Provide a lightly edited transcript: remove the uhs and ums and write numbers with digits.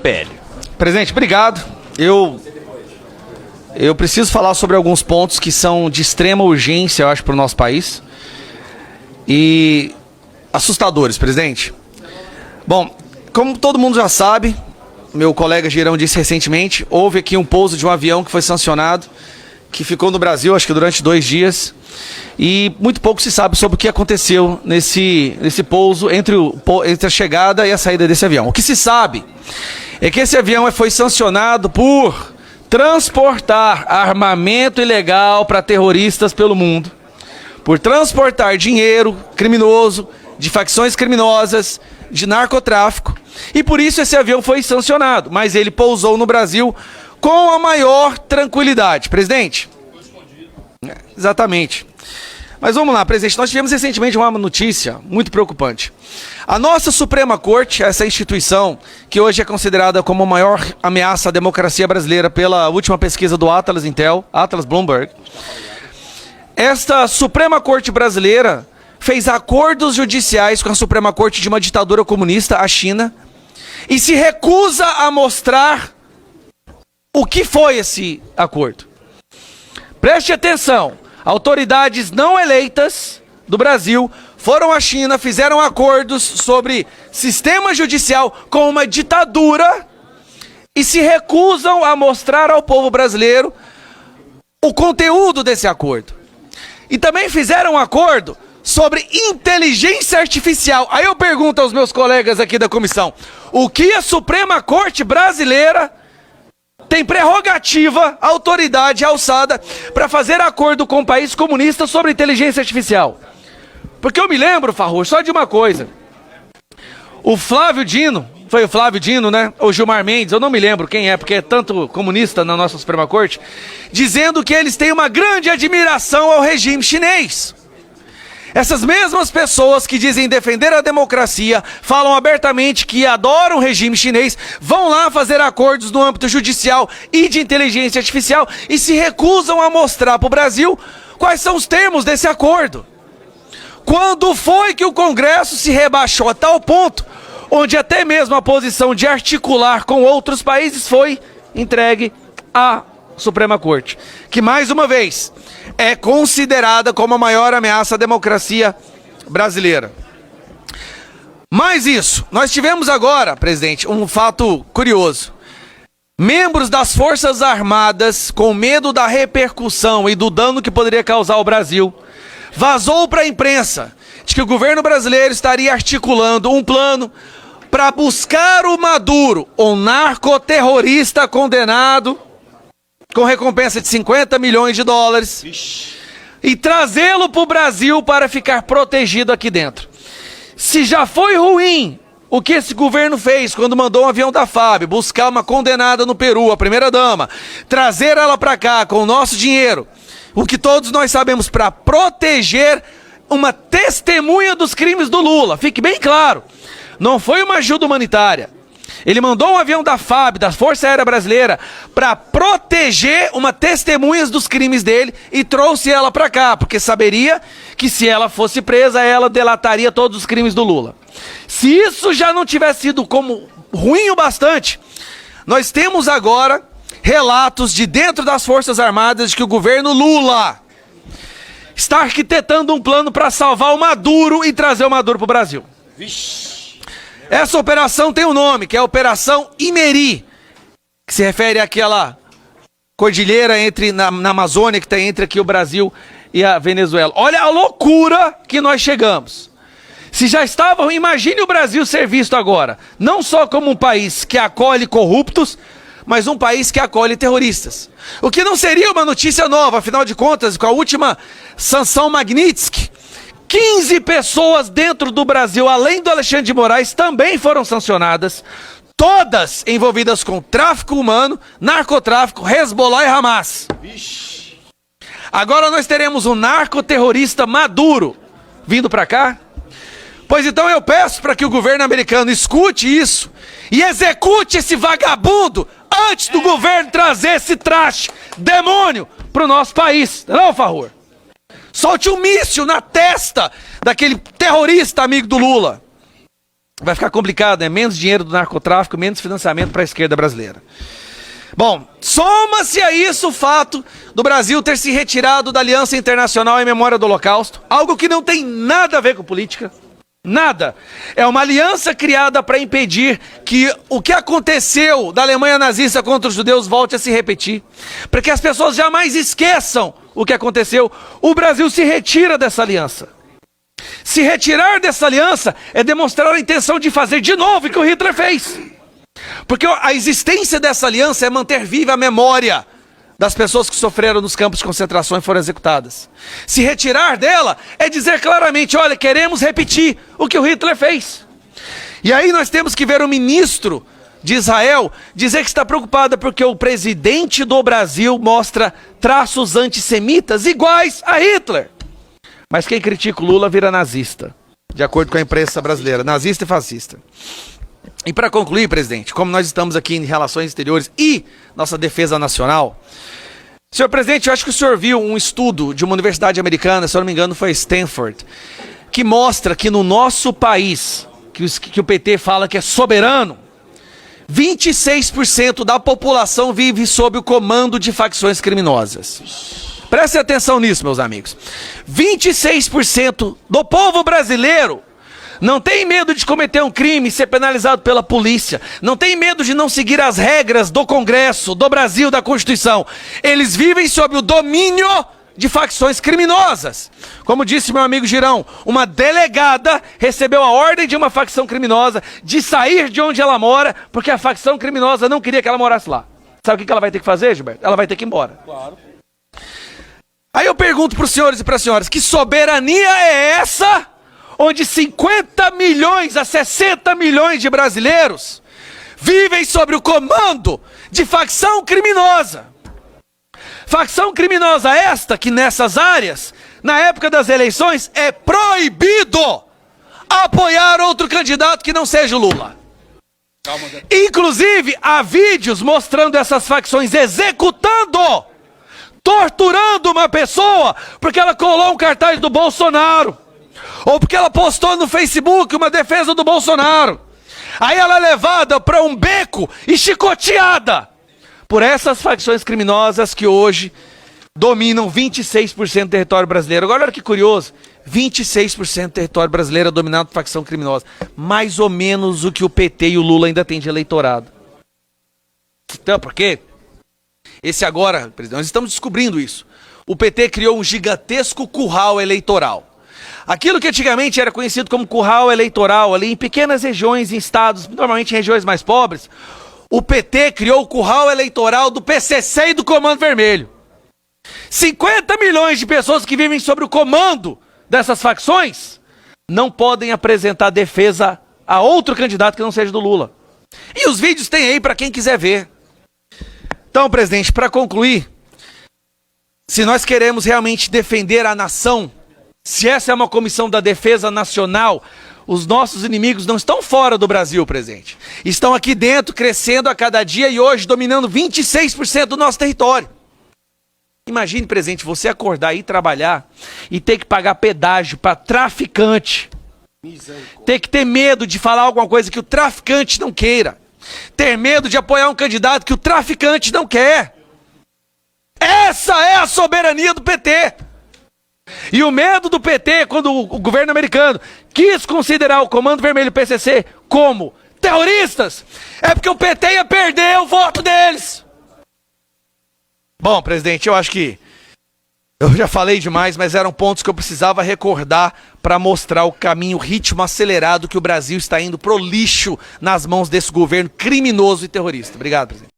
PL. Presidente, obrigado. Eu preciso falar sobre alguns pontos que são de extrema urgência, eu acho, para o nosso país. E assustadores, presidente. Bom, como todo mundo já sabe, meu colega Girão disse recentemente, houve aqui um pouso de um avião que foi sancionado, que ficou no Brasil, acho que durante 2 dias. E muito pouco se sabe sobre o que aconteceu nesse pouso entre a chegada e a saída desse avião. O que se sabe é que esse avião foi sancionado por transportar armamento ilegal para terroristas pelo mundo, por transportar dinheiro criminoso, de facções criminosas, de narcotráfico, e por isso esse avião foi sancionado, mas ele pousou no Brasil com a maior tranquilidade. Presidente? Exatamente. Mas vamos lá, presidente, nós tivemos recentemente uma notícia muito preocupante. A nossa Suprema Corte, essa instituição que hoje é considerada como a maior ameaça à democracia brasileira pela última pesquisa do Atlas Intel, Atlas Bloomberg, esta Suprema Corte brasileira fez acordos judiciais com a Suprema Corte de uma ditadura comunista, a China, e se recusa a mostrar o que foi esse acordo. Preste atenção. Autoridades não eleitas do Brasil foram à China, fizeram acordos sobre sistema judicial com uma ditadura e se recusam a mostrar ao povo brasileiro o conteúdo desse acordo. E também fizeram um acordo sobre inteligência artificial. Aí eu pergunto aos meus colegas aqui da comissão, o que a Suprema Corte brasileira tem prerrogativa, autoridade alçada para fazer acordo com o país comunista sobre inteligência artificial? Porque eu me lembro, Farrour, só de uma coisa. O Flávio Dino, foi o Flávio Dino, né? Ou Gilmar Mendes, eu não me lembro quem é, porque é tanto comunista na nossa Suprema Corte, dizendo que eles têm uma grande admiração ao regime chinês. Essas mesmas pessoas que dizem defender a democracia, falam abertamente que adoram o regime chinês, vão lá fazer acordos no âmbito judicial e de inteligência artificial e se recusam a mostrar para o Brasil quais são os termos desse acordo. Quando foi que o Congresso se rebaixou a tal ponto, onde até mesmo a posição de articular com outros países foi entregue à Suprema Corte, que mais uma vez é considerada como a maior ameaça à democracia brasileira. Mais isso, nós tivemos agora, presidente, um fato curioso. Membros das Forças Armadas, com medo da repercussão e do dano que poderia causar ao Brasil, vazou para a imprensa de que o governo brasileiro estaria articulando um plano para buscar o Maduro, um narcoterrorista condenado, com recompensa de 50 milhões de dólares, e trazê-lo para o Brasil para ficar protegido aqui dentro. Se já foi ruim o que esse governo fez quando mandou um avião da FAB buscar uma condenada no Peru, a primeira-dama, trazer ela para cá com o nosso dinheiro, o que todos nós sabemos, para proteger uma testemunha dos crimes do Lula. Fique bem claro, não foi uma ajuda humanitária. Ele mandou um avião da FAB, da Força Aérea Brasileira, para proteger uma testemunha dos crimes dele e trouxe ela para cá, porque saberia que se ela fosse presa, ela delataria todos os crimes do Lula. Se isso já não tivesse sido como ruim o bastante, nós temos agora relatos de dentro das Forças Armadas de que o governo Lula está arquitetando um plano para salvar o Maduro e trazer o Maduro para o Brasil. Vixe. Essa operação tem um nome, que é a Operação Imeri, que se refere àquela cordilheira na Amazônia, que tem entre aqui o Brasil e a Venezuela. Olha a loucura que nós chegamos. Se já estava, imagine o Brasil ser visto agora, não só como um país que acolhe corruptos, mas um país que acolhe terroristas. O que não seria uma notícia nova, afinal de contas, com a última sanção Magnitsky, 15 pessoas dentro do Brasil, além do Alexandre de Moraes, também foram sancionadas, todas envolvidas com tráfico humano, narcotráfico, Hezbollah e Hamas. Vixe. Agora nós teremos um narcoterrorista Maduro vindo para cá? Pois então eu peço para que o governo americano escute isso e execute esse vagabundo antes do governo trazer esse traste, demônio, para o nosso país. Não, Farrour? Solte um míssil na testa daquele terrorista amigo do Lula. vai ficar complicado, né? Menos dinheiro do narcotráfico, menos financiamento para a esquerda brasileira. Bom, soma-se a isso o fato do Brasil ter se retirado da Aliança Internacional em Memória do Holocausto, algo que não tem nada a ver com política, nada. É uma aliança criada para impedir que o que aconteceu da Alemanha nazista contra os judeus volte a se repetir, para que as pessoas jamais esqueçam o que aconteceu. O Brasil se retira dessa aliança. Se retirar dessa aliança é demonstrar a intenção de fazer de novo o que o Hitler fez. Porque a existência dessa aliança é manter viva a memória das pessoas que sofreram nos campos de concentração e foram executadas. Se retirar dela é dizer claramente, olha, queremos repetir o que o Hitler fez. E aí nós temos que ver o ministro de Israel dizer que está preocupada porque o presidente do Brasil mostra traços antissemitas iguais a Hitler. Mas quem critica o Lula vira nazista, de acordo com a imprensa brasileira, nazista e fascista. E para concluir, presidente, como nós estamos aqui em relações exteriores e nossa defesa nacional, senhor presidente, eu acho que o senhor viu um estudo de uma universidade americana, se eu não me engano foi Stanford, que mostra que no nosso país, que o PT fala que é soberano, 26% da população vive sob o comando de facções criminosas. Prestem atenção nisso, meus amigos. 26% do povo brasileiro não tem medo de cometer um crime e ser penalizado pela polícia. Não tem medo de não seguir as regras do Congresso, do Brasil, da Constituição. Eles vivem sob o domínio de facções criminosas. Como disse meu amigo Girão, uma delegada recebeu a ordem de uma facção criminosa de sair de onde ela mora, porque a facção criminosa não queria que ela morasse lá. Sabe o que ela vai ter que fazer, Gilberto? Ela vai ter que ir embora. Claro. Aí eu pergunto para os senhores e para as senhoras, que soberania é essa onde 50 milhões a 60 milhões de brasileiros vivem sob o comando de facção criminosa? Facção criminosa esta que nessas áreas, na época das eleições, é proibido apoiar outro candidato que não seja o Lula. Inclusive, há vídeos mostrando essas facções executando, torturando uma pessoa porque ela colou um cartaz do Bolsonaro, ou porque ela postou no Facebook uma defesa do Bolsonaro. Aí ela é levada para um beco e chicoteada por essas facções criminosas que hoje dominam 26% do território brasileiro. Agora olha que curioso, 26% do território brasileiro é dominado por facção criminosa. Mais ou menos o que o PT e o Lula ainda têm de eleitorado. Então, por quê? Esse agora, presidente, nós estamos descobrindo isso. O PT criou um gigantesco curral eleitoral. Aquilo que antigamente era conhecido como curral eleitoral, ali em pequenas regiões, em estados, normalmente em regiões mais pobres, o PT criou o curral eleitoral do PCC e do Comando Vermelho. 50 milhões de pessoas que vivem sob o comando dessas facções não podem apresentar defesa a outro candidato que não seja do Lula. E os vídeos tem aí para quem quiser ver. Então, presidente, para concluir, se nós queremos realmente defender a nação, se essa é uma comissão da defesa nacional, os nossos inimigos não estão fora do Brasil, presidente. Estão aqui dentro, crescendo a cada dia e hoje dominando 26% do nosso território. Imagine, presidente, você acordar e ir trabalhar e ter que pagar pedágio para traficante. Ter que ter medo de falar alguma coisa que o traficante não queira. Ter medo de apoiar um candidato que o traficante não quer. Essa é a soberania do PT. E o medo do PT, quando o governo americano quis considerar o Comando Vermelho e o PCC como terroristas, é porque o PT ia perder o voto deles. Bom, presidente, eu acho que eu já falei demais, mas eram pontos que eu precisava recordar para mostrar o caminho, o ritmo acelerado que o Brasil está indo pro lixo nas mãos desse governo criminoso e terrorista. Obrigado, presidente.